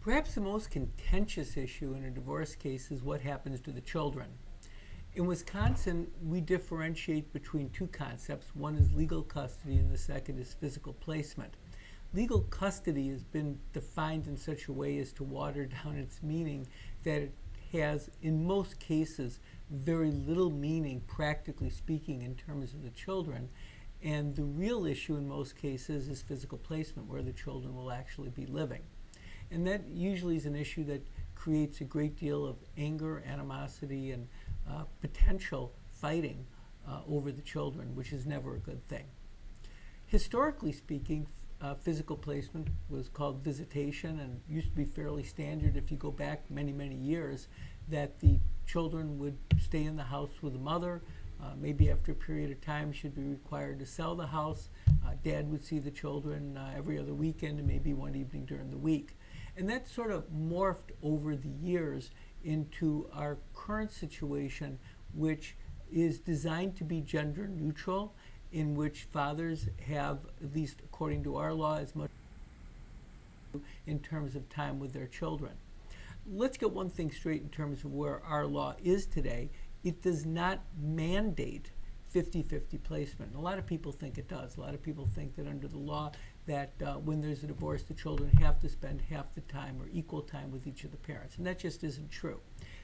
Perhaps the most contentious issue in a divorce case is what happens to the children. In Wisconsin, we differentiate between two concepts. One is legal custody and the second is physical placement. Legal custody has been defined in such a way as to water down its meaning that it has, in most cases, very little meaning, practically speaking, in terms of the children. And the real issue in most cases is physical placement, where the children will actually be living. And that usually is an issue that creates a great deal of anger, animosity, and potential fighting over the children, which is never a good thing. Historically speaking, physical placement was called visitation and used to be fairly standard if you go back many, many years, that the children would stay in the house with the mother. Maybe after a period of time should be required to sell the house. Dad would see the children every other weekend and maybe one evening during the week. And that sort of morphed over the years into our current situation, which is designed to be gender neutral, in which fathers have, at least according to our law, as much in terms of time with their children. Let's get one thing straight in terms of where our law is today. It does not mandate 50-50 placement. And a lot of people think it does. A lot of people think that under the law that when there's a divorce, the children have to spend half the time or equal time with each of the parents. And that just isn't true.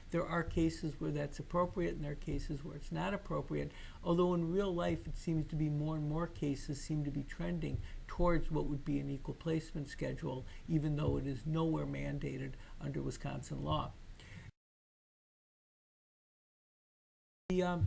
There are cases where that's appropriate and there are cases where it's not appropriate, although in real life it seems to be more and more cases seem to be trending towards what would be an equal placement schedule, even though it is nowhere mandated under Wisconsin law. The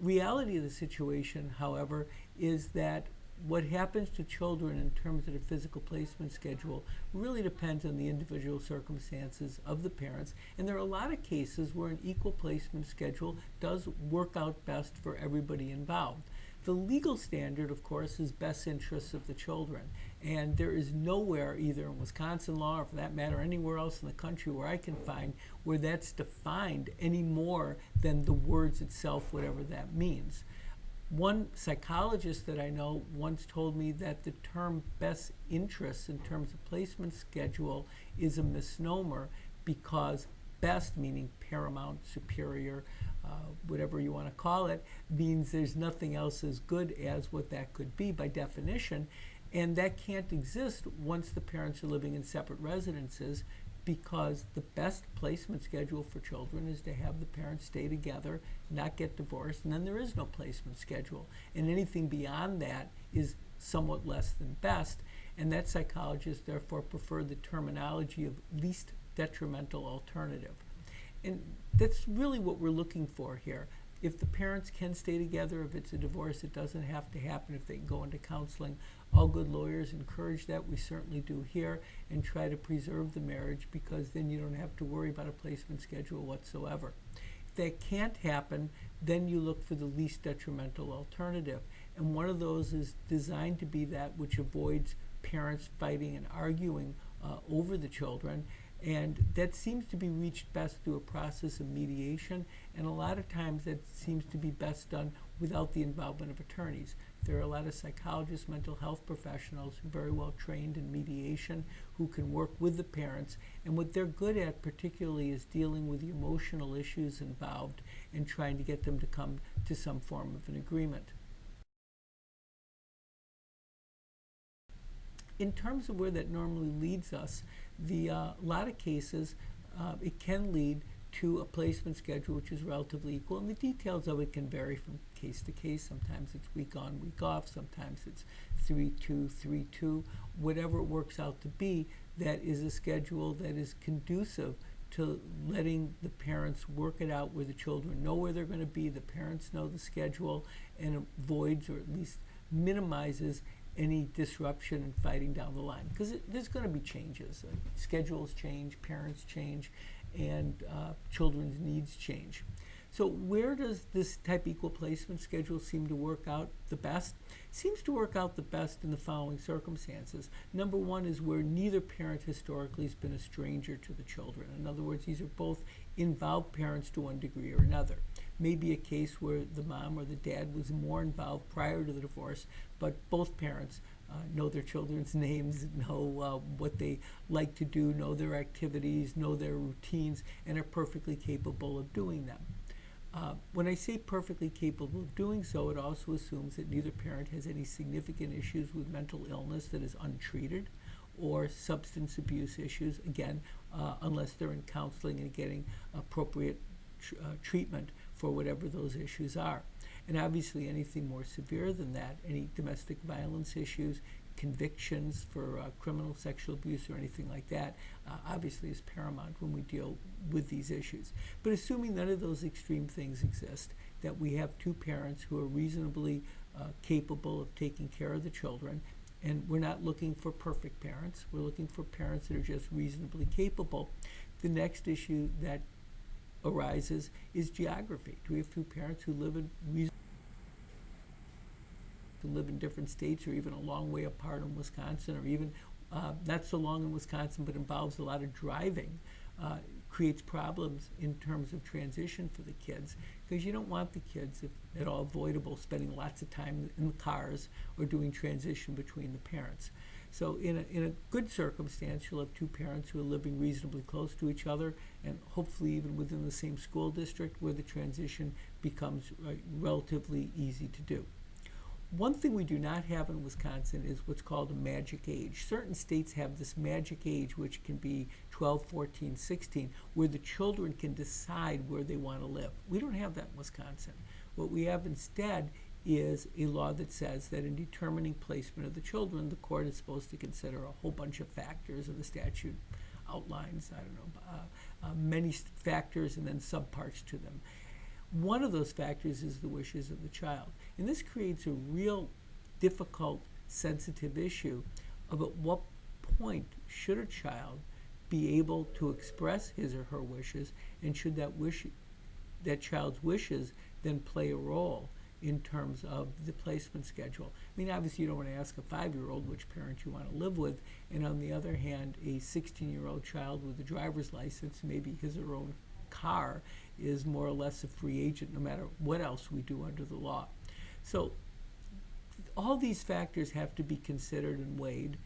reality of the situation, however, is that what happens to children in terms of the physical placement schedule really depends on the individual circumstances of the parents, and there are a lot of cases where an equal placement schedule does work out best for everybody involved. The legal standard, of course, is best interests of the children, and there is nowhere, either in Wisconsin law or for that matter anywhere else in the country where I can find, where that's defined any more than the words itself, whatever that means. One psychologist that I know once told me that the term best interests in terms of placement schedule is a misnomer, because best, meaning paramount, superior, whatever you want to call it, means there's nothing else as good as what that could be by definition, and that can't exist once the parents are living in separate residences, because the best placement schedule for children is to have the parents stay together, not get divorced, and then there is no placement schedule. And anything beyond that is somewhat less than best, and that psychologist therefore preferred the terminology of least detrimental alternative. And that's really what we're looking for here. If the parents can stay together, if it's a divorce, it doesn't have to happen if they can go into counseling. All good lawyers encourage that. We certainly do here, and try to preserve the marriage, because then you don't have to worry about a placement schedule whatsoever. If that can't happen, then you look for the least detrimental alternative. And one of those is designed to be that which avoids parents fighting and arguing over the children. And that seems to be reached best through a process of mediation, and a lot of times that seems to be best done without the involvement of attorneys. There are a lot of psychologists, mental health professionals who are very well trained in mediation, who can work with the parents, and what they're good at particularly is dealing with the emotional issues involved and trying to get them to come to some form of an agreement. In terms of where that normally leads us, a lot of cases, it can lead to a placement schedule which is relatively equal, and the details of it can vary from case to case. Sometimes it's week on, week off, sometimes it's 3-2, 3-2, whatever it works out to be. That is a schedule that is conducive to letting the parents work it out, where the children know where they're going to be, the parents know the schedule, and avoids, or at least minimizes, any disruption and fighting down the line, because there's going to be changes. Schedules change, parents change, and children's needs change. So where does this type equal placement schedule seem to work out the best? Seems to work out the best in the following circumstances. Number one is where neither parent historically has been a stranger to the children. In other words, these are both involved parents to one degree or another. Maybe a case where the mom or the dad was more involved prior to the divorce, but both parents know their children's names, know what they like to do, know their activities, know their routines, and are perfectly capable of doing them. When I say perfectly capable of doing so, it also assumes that neither parent has any significant issues with mental illness that is untreated or substance abuse issues, again, unless they're in counseling and getting appropriate treatment for whatever those issues are. And obviously anything more severe than that, any domestic violence issues, convictions for criminal sexual abuse or anything like that, obviously is paramount when we deal with these issues. But assuming none of those extreme things exist, that we have two parents who are reasonably capable of taking care of the children, and we're not looking for perfect parents, we're looking for parents that are just reasonably capable. The next issue that arises is geography. Do we have two parents who live in different states, or even a long way apart in Wisconsin, or even not so long in Wisconsin but involves a lot of driving, creates problems in terms of transition for the kids, because you don't want the kids, if at all avoidable, spending lots of time in the cars or doing transition between the parents. So in a good circumstance, you'll have two parents who are living reasonably close to each other, and hopefully even within the same school district, where the transition becomes relatively easy to do. One thing we do not have in Wisconsin is what's called a magic age. Certain states have this magic age, which can be 12, 14, 16, where the children can decide where they want to live. We don't have that in Wisconsin. What we have instead is a law that says that in determining placement of the children, the court is supposed to consider a whole bunch of factors, and the statute outlines, many factors and then subparts to them. One of those factors is the wishes of the child. And this creates a real difficult, sensitive issue of at what point should a child be able to express his or her wishes, and should that child's wishes then play a role in terms of the placement schedule. I mean, obviously you don't want to ask a 5-year-old which parent you want to live with, and on the other hand, a 16-year-old child with a driver's license, maybe his or her own car, is more or less a free agent no matter what else we do under the law. So all these factors have to be considered and weighed.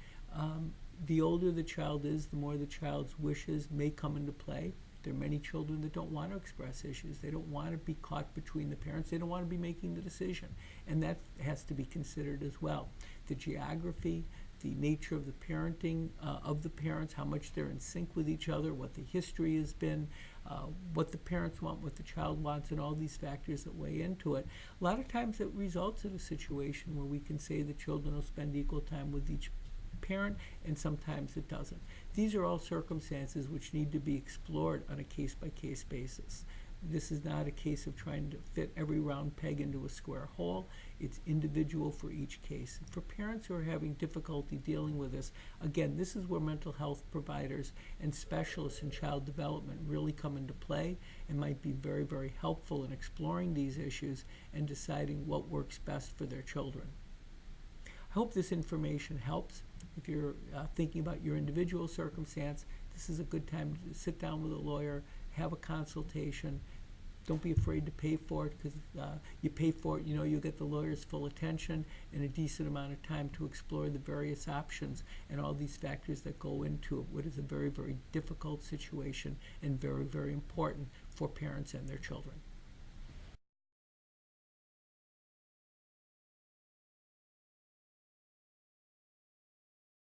The older the child is, the more the child's wishes may come into play. There are many children that don't want to express issues. They don't want to be caught between the parents. They don't want to be making the decision. And that has to be considered as well. The geography, the nature of the parenting of the parents, how much they're in sync with each other, what the history has been, what the parents want, what the child wants, and all these factors that weigh into it. A lot of times it results in a situation where we can say the children will spend equal time with each parent, and sometimes it doesn't. These are all circumstances which need to be explored on a case-by-case basis. This is not a case of trying to fit every round peg into a square hole. It's individual for each case. For parents who are having difficulty dealing with this, again, this is where mental health providers and specialists in child development really come into play, and might be very, very helpful in exploring these issues and deciding what works best for their children. I hope this information helps. If you're thinking about your individual circumstance, this is a good time to sit down with a lawyer, have a consultation. Don't be afraid to pay for it, because you pay for it, you'll get the lawyer's full attention and a decent amount of time to explore the various options and all these factors that go into it, what is a very, very difficult situation and very, very important for parents and their children.